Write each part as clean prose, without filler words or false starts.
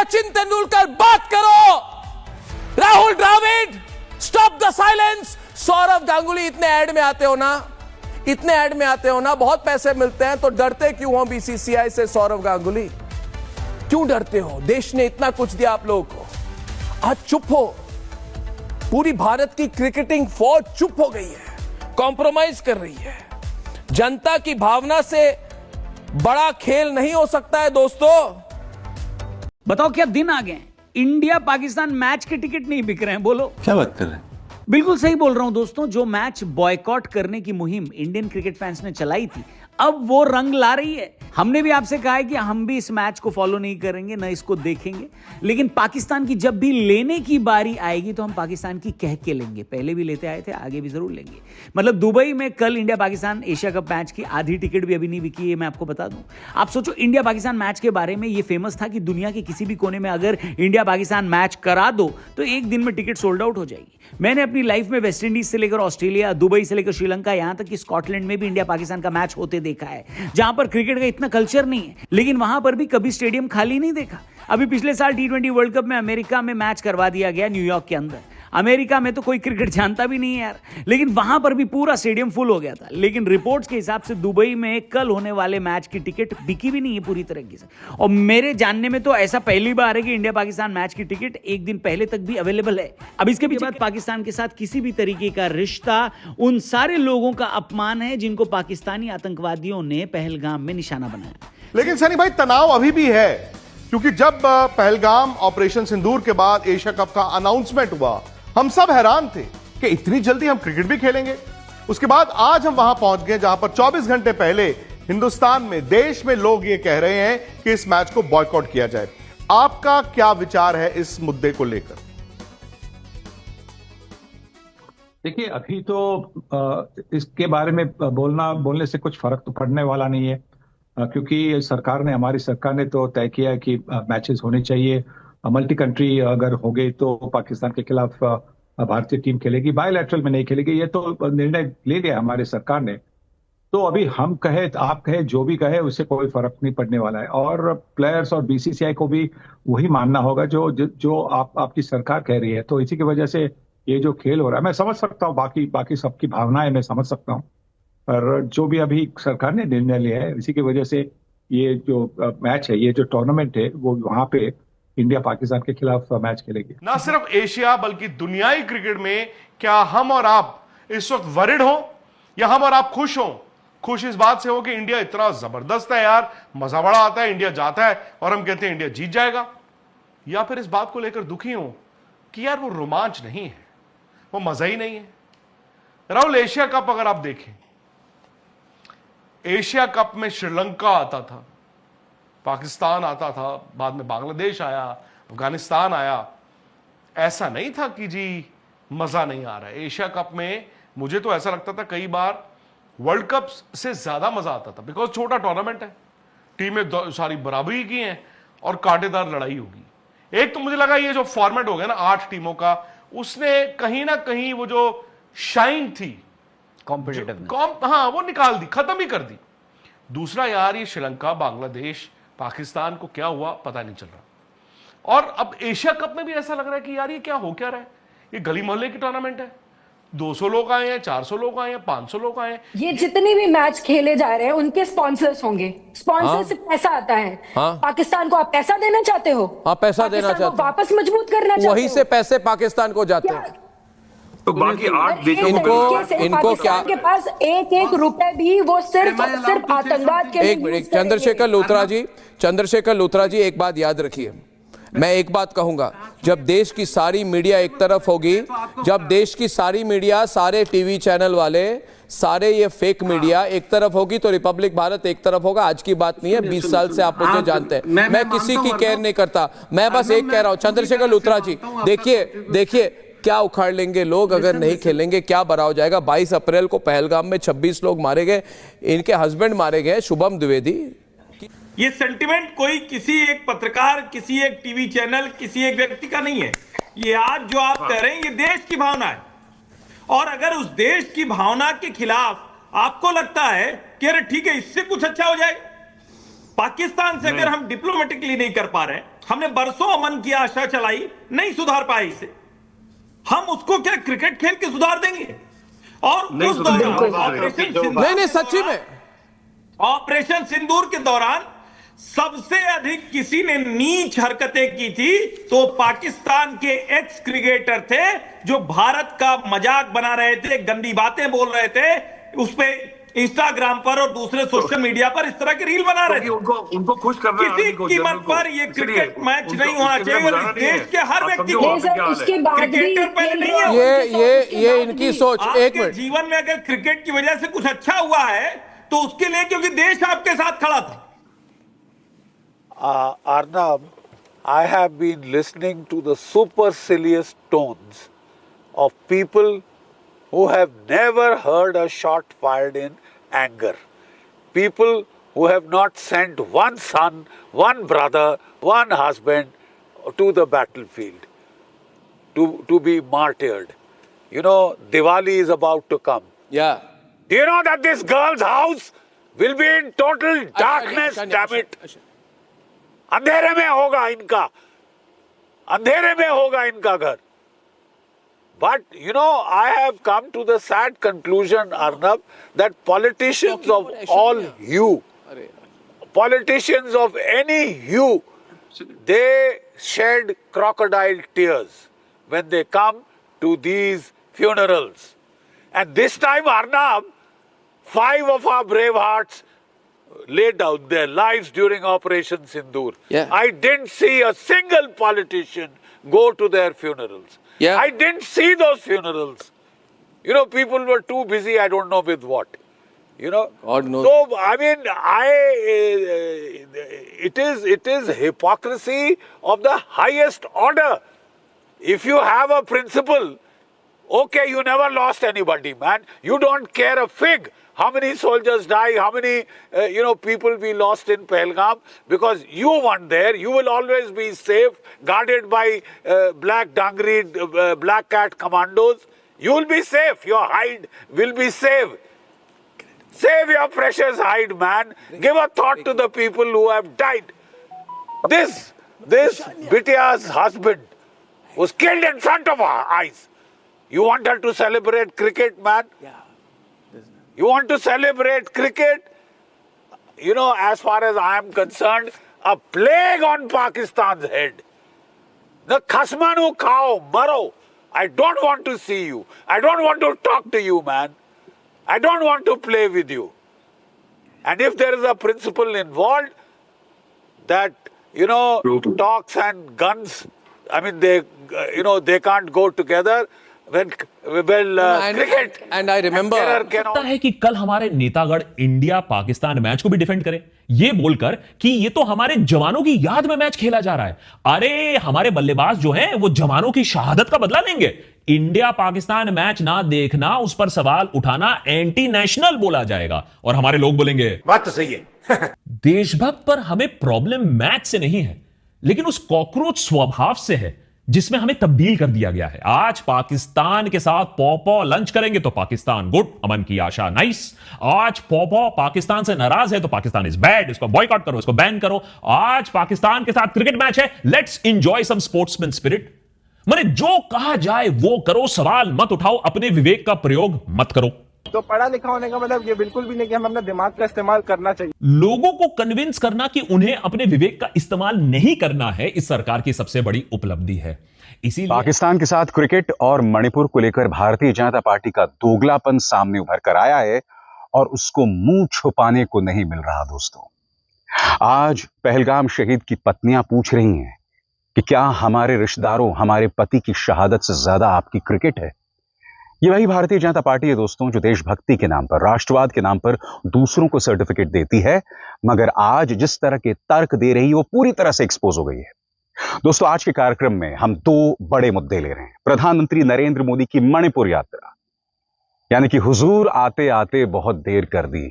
सचिन तेंदुलकर बात करो, Rahul Dravid stop the silence, Sourav Ganguly. इतने ऐड में आते हो ना, इतने ऐड में आते हो ना, बहुत पैसे मिलते हैं, तो डरते क्यों हो बीसीसीआई से सौरव गांगुली? क्यों डरते हो? देश ने इतना कुछ दिया आप लोगों को, आज चुप हो। पूरी भारत की क्रिकेटिंग फौज चुप हो गई है, कॉम्प्रोमाइज कर रही है। जनता की भावना से बड़ा खेल नहीं हो सकता है दोस्तों। बताओ क्या दिन आ गए, इंडिया पाकिस्तान मैच के टिकट नहीं बिक रहे हैं। बोलो क्या बात कर रहे हैं? बिल्कुल सही बोल रहा हूं दोस्तों। जो मैच बॉयकॉट करने की मुहिम इंडियन क्रिकेट फैंस ने चलाई थी, अब वो रंग ला रही है। हमने भी आपसे कहा है कि हम भी इस मैच को फॉलो नहीं करेंगे, न इसको देखेंगे, लेकिन पाकिस्तान की जब भी लेने की बारी आएगी तो हम पाकिस्तान की कह के लेंगे। पहले भी लेते आए थे, आगे भी जरूर लेंगे। मतलब दुबई में कल India Pakistan Asia cup match की आधी टिकट भी अभी नहीं बिकी है, मैं आपको बता दूं। आप सोचो, इंडिया पाकिस्तान मैच के बारे में ये फेमस था कि दुनिया के किसी भी कोने में अगर इंडिया पाकिस्तान मैच करा दो तो एक दिन में टिकट सोल्ड आउट हो जाएगी। मैंने अपनी लाइफ में वेस्ट इंडीज से लेकर ऑस्ट्रेलिया, दुबई से लेकर श्रीलंका, यहां तक कि स्कॉटलैंड में भी इंडिया पाकिस्तान का मैच होते देखा है, जहां पर क्रिकेट का इतना कल्चर नहीं है, लेकिन वहां पर भी कभी स्टेडियम खाली नहीं देखा। अभी पिछले साल T20 वर्ल्ड कप में अमेरिका में मैच करवा दिया गया, न्यूयॉर्क के अंदर। अमेरिका में तो कोई क्रिकेट जानता भी नहीं है यार, लेकिन वहां पर भी पूरा स्टेडियम फुल हो गया था। लेकिन रिपोर्ट्स के हिसाब से दुबई में कल होने वाले मैच की टिकट बिकी भी नहीं है पूरी तरीके से। और मेरे जानने में तो ऐसा पहली बार है कि इंडिया पाकिस्तान मैच की टिकट एक दिन पहले तक भी अवेलेबल है। अब इसके बाद पाकिस्तान के साथ किसी भी तरीके का रिश्ता उन सारे लोगों का अपमान है जिनको पाकिस्तानी आतंकवादियों ने पहलगाम में निशाना बनाया। लेकिन सनी भाई, तनाव अभी भी है, क्योंकि जब पहलगाम ऑपरेशन सिंदूर के बाद एशिया कप का अनाउंसमेंट हुआ, हम सब हैरान थे कि इतनी जल्दी हम क्रिकेट भी खेलेंगे। उसके बाद आज हम वहां पहुंच गए जहां पर 24 घंटे पहले हिंदुस्तान में, देश में लोग ये कह रहे हैं कि इस मैच को बॉयकॉट किया जाए। आपका क्या विचार है इस मुद्दे को लेकर? देखिए, अभी तो इसके बारे में बोलने से कुछ फर्क तो पड़ने वाला नहीं है, क्योंकि हमारी सरकार ने तो तय किया है कि मैचेस होने चाहिए। मल्टी कंट्री अगर हो गई तो पाकिस्तान के खिलाफ भारतीय टीम खेलेगी, बायलैटरल में नहीं खेलेगी। ये तो निर्णय ले लिया हमारी सरकार ने। तो अभी हम कहे, आप कहे, जो भी कहे, उससे कोई फर्क नहीं पड़ने वाला है। और प्लेयर्स और बीसीसीआई को भी वही मानना होगा जो आपकी सरकार कह रही है। तो इसी की वजह से ये जो खेल हो रहा है, मैं समझ सकता हूँ, बाकी सबकी भावनाएं मैं समझ सकता हूँ, पर जो भी अभी सरकार ने निर्णय लिया है, इसी की वजह से ये जो मैच है, ये जो टूर्नामेंट है, वो वहां पे इंडिया पाकिस्तान के खिलाफ मैच खेलेगी। ना सिर्फ एशिया बल्कि दुनियाई क्रिकेट में क्या हम और आप इस वक्त वरिड हो, या हम और आप खुश हो? खुश इस बात से हो कि इंडिया इतना जबरदस्त है यार, मजा बड़ा आता है, इंडिया जाता है और हम कहते हैं इंडिया जीत जाएगा? या फिर इस बात को लेकर दुखी हो कि यार वो रोमांच नहीं है, वो मजा ही नहीं है? राहुल, एशिया कप अगर आप देखें, एशिया कप में श्रीलंका आता था, पाकिस्तान आता था, बाद में बांग्लादेश आया, अफगानिस्तान आया। ऐसा नहीं था कि जी मजा नहीं आ रहा है। एशिया कप में मुझे तो ऐसा लगता था कई बार वर्ल्ड कप से ज्यादा मजा आता था, बिकॉज छोटा टूर्नामेंट है, टीमें सारी बराबरी की हैं और कांटेदार लड़ाई होगी। एक तो मुझे लगा ये जो फॉर्मेट हो गया ना 8 टीमों का, उसने कहीं ना कहीं वो जो शाइन थी, कॉम्पिटिटिव, हाँ, वो निकाल दी, खत्म ही कर दी। दूसरा यार, ये श्रीलंका, बांग्लादेश, पाकिस्तान को क्या हुआ पता नहीं चल रहा। और अब एशिया कप में भी ऐसा लग रहा है कि यार ये क्या हो क्या रहा है, ये गली मोहल्ले की टूर्नामेंट है। 200 लोग आए हैं, 400 लोग आए हैं, 500 लोग आए हैं। ये जितने भी मैच खेले जा रहे हैं उनके स्पॉन्सर्स होंगे, स्पॉन्सर से पैसा आता है। पाकिस्तान को आप पैसा देना चाहते हो? आप पैसा देना चाहते हो, वापस मजबूत करना चाहते हो, वहीं से पैसे पाकिस्तान को जाते हैं। तो बाकी 8 देशों इनको क्या के पास एक रुपए भी वो सिर्फ आतंकवाद के लिए। एक चंद्रशेखर लूथरा जी, एक बात याद रखिए, मैं एक बात कहूंगा, जब देश की सारी मीडिया एक तरफ होगी, जब देश की सारी मीडिया, सारे टीवी चैनल वाले, सारे ये फेक मीडिया एक तरफ होगी तो रिपब्लिक भारत एक तरफ होगा। आज की बात नहीं है, 20 साल से आप मुझे जानते हैं, मैं किसी की केयर नहीं करता। मैं बस एक कह रहा हूं, चंद्रशेखर लूथरा जी, देखिए क्या उखाड़ लेंगे लोग अगर नहीं खेलेंगे, क्या बड़ा हो जाएगा। 22 अप्रैल को पहलगाम में 26 लोग मारे गए, इनके हस्बैंड मारे गए, शुभम द्विवेदी। ये सेंटिमेंट कोई किसी एक पत्रकार, किसी एक टीवी चैनल, किसी एक व्यक्ति का नहीं है। ये आज जो आप कह रहे हैं, ये देश की भावना है। और अगर उस देश की भावना के खिलाफ आपको लगता है कि अरे ठीक है, इससे कुछ अच्छा हो जाए, पाकिस्तान से अगर हम डिप्लोमेटिकली नहीं कर पा रहे, हमने बरसों अमन की आशा चलाई, नहीं सुधार पाए इसे, हम उसको क्या क्रिकेट खेल के सुधार देंगे? और उस दौरान नहीं सच्ची में ऑपरेशन सिंदूर के दौरान सबसे अधिक किसी ने नीच हरकतें की थी तो पाकिस्तान के एक्स क्रिकेटर थे, जो भारत का मजाक बना रहे थे, गंदी बातें बोल रहे थे, उस पे इंस्टाग्राम पर और दूसरे सोशल मीडिया पर इस तरह के रील बना रहे थे। उनको खुश करना, किसी कीमत पर ये क्रिकेट मैच नहीं होना चाहिए और देश के हर व्यक्ति को उसके बाद भी क्रिकेटर पहले नहीं है। ये इनकी सोच। एक आपके मिनट, जीवन में अगर क्रिकेट की वजह से कुछ अच्छा हुआ है तो उसके लिए क्योंकि देश आपके साथ खड़ा था। Arnab, I have been listening to the supercilious tones of people who have never heard a shot fired in anger. People who have not sent one son, one brother, one husband to the battlefield to be martyred. You know, Diwali is about to come. yeah. Do you know that this girl's house will be in total darkness, damn it? अंधेरे में होगा इनका, अंधेरे में होगा इनका घर. But you know, I have come to the sad conclusion, Arnab, that politicians of all hue, politicians of any hue, they shed crocodile tears when they come to these funerals. And this time, Arnab, 5 of our brave hearts laid down their lives during Operation Sindoor. Yeah. I didn't see a single politician go to their funerals. Yeah. I didn't see those funerals. You know, people were too busy, I don't know with what. You know? God knows. So, I mean, it is hypocrisy of the highest order. If you have a principle, okay, you never lost anybody, man. You don't care a fig how many soldiers die, how many, people we lost in Pahalgam, because you weren't there. You will always be safe, guarded by black Dangri, black cat commandos. You will be safe. Your hide will be safe. Save your precious hide, man. Give a thought to the people who have died. This Bitia's husband was killed in front of our eyes. You want her to celebrate cricket, man? Yeah. You want to celebrate cricket? You know, as far as I am concerned, a plague on Pakistan's head. The khasmanu khao, maro. I don't want to see you. I don't want to talk to you, man. I don't want to play with you. And if there is a principle involved that, talks and guns, I mean, they can't go together. Cricket and I remember लगता है कि कल हमारे नेतागण India Pakistan match को भी defend करें, ये बोलकर कि ये तो हमारे जवानों की याद में मैच खेला जा रहा है. अरे हमारे बल्लेबाज जो हैं वो जवानों की शहादत का बदला लेंगे. इंडिया पाकिस्तान मैच ना देखना, उस पर सवाल उठाना एंटी नेशनल बोला जाएगा और हमारे लोग बोलेंगे बात तो सही है. देशभक्त पर हमें प्रॉब्लम मैच से नहीं है, लेकिन उस कॉकरोच स्वभाव से है जिसमें हमें तब्दील कर दिया गया है. आज पाकिस्तान के साथ पॉपो लंच करेंगे तो पाकिस्तान गुड, अमन की आशा नाइस. आज पॉपो पाकिस्तान से नाराज है तो पाकिस्तान इज बैड, इसको बॉयकॉट करो, इसको बैन करो. आज पाकिस्तान के साथ क्रिकेट मैच है, let's enjoy some sportsman spirit. माने जो कहा जाए वो करो, सवाल मत उठाओ, अपने विवेक का प्रयोग मत करो. तो पढ़ा लिखा होने का मतलब ये बिल्कुल भी नहीं कि हमें अपना दिमाग का इस्तेमाल करना चाहिए. लोगों को कन्विंस करना कि उन्हें अपने विवेक का इस्तेमाल नहीं करना है, इस सरकार की सबसे बड़ी उपलब्धि है. इसीलिए पाकिस्तान के साथ क्रिकेट और मणिपुर को लेकर भारतीय जनता पार्टी का दोगलापन सामने उभर कर आया है और उसको मुंह छुपाने को नहीं मिल रहा. दोस्तों, आज पहलगाम शहीद की पत्नियां पूछ रही हैं कि क्या हमारे रिश्तेदारों, हमारे पति की शहादत से ज्यादा आपकी क्रिकेट है? ये वही भारतीय जनता पार्टी है दोस्तों, जो देशभक्ति के नाम पर, राष्ट्रवाद के नाम पर दूसरों को सर्टिफिकेट देती है, मगर आज जिस तरह के तर्क दे रही है वो पूरी तरह से एक्सपोज हो गई है. दोस्तों, आज के कार्यक्रम में हम 2 बड़े मुद्दे ले रहे हैं. प्रधानमंत्री नरेंद्र मोदी की मणिपुर यात्रा, यानी कि हुजूर आते आते बहुत देर कर दी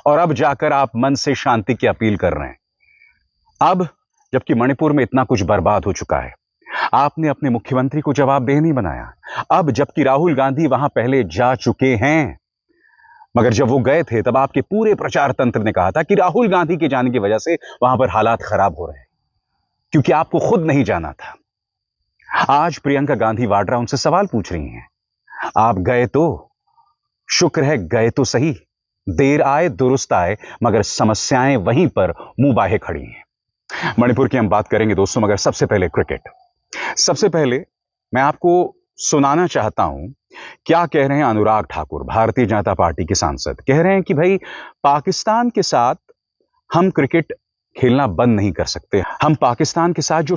और अब जाकर आप मन से शांति की अपील कर रहे हैं. अब जबकि मणिपुर में इतना कुछ बर्बाद हो चुका है, आपने अपने मुख्यमंत्री को जवाबदेह नहीं बनाया. अब जबकि राहुल गांधी वहां पहले जा चुके हैं, मगर जब वो गए थे तब आपके पूरे प्रचार तंत्र ने कहा था कि राहुल गांधी के जाने की वजह से वहां पर हालात खराब हो रहे हैं, क्योंकि आपको खुद नहीं जाना था। आज प्रियंका गांधी वाड्रा उनसे सवाल पूछ रही हैं। आप गए तो शुक्र है, गए तो सही, देर आए दुरुस्त आए, मगर समस्याएं वहीं पर मुंह बाहे खड़ी हैं। मणिपुर की हम बात करेंगे दोस्तों, मगर सबसे पहले क्रिकेट। सबसे पहले मैं आपको सुनाना चाहता हूं क्या कह रहे हैं अनुराग ठाकुर, भारतीय जनता पार्टी के सांसद। कह रहे हैं कि भाई पाकिस्तान के साथ हम क्रिकेट खेलना बंद नहीं कर सकते। हम पाकिस्तान के साथ जो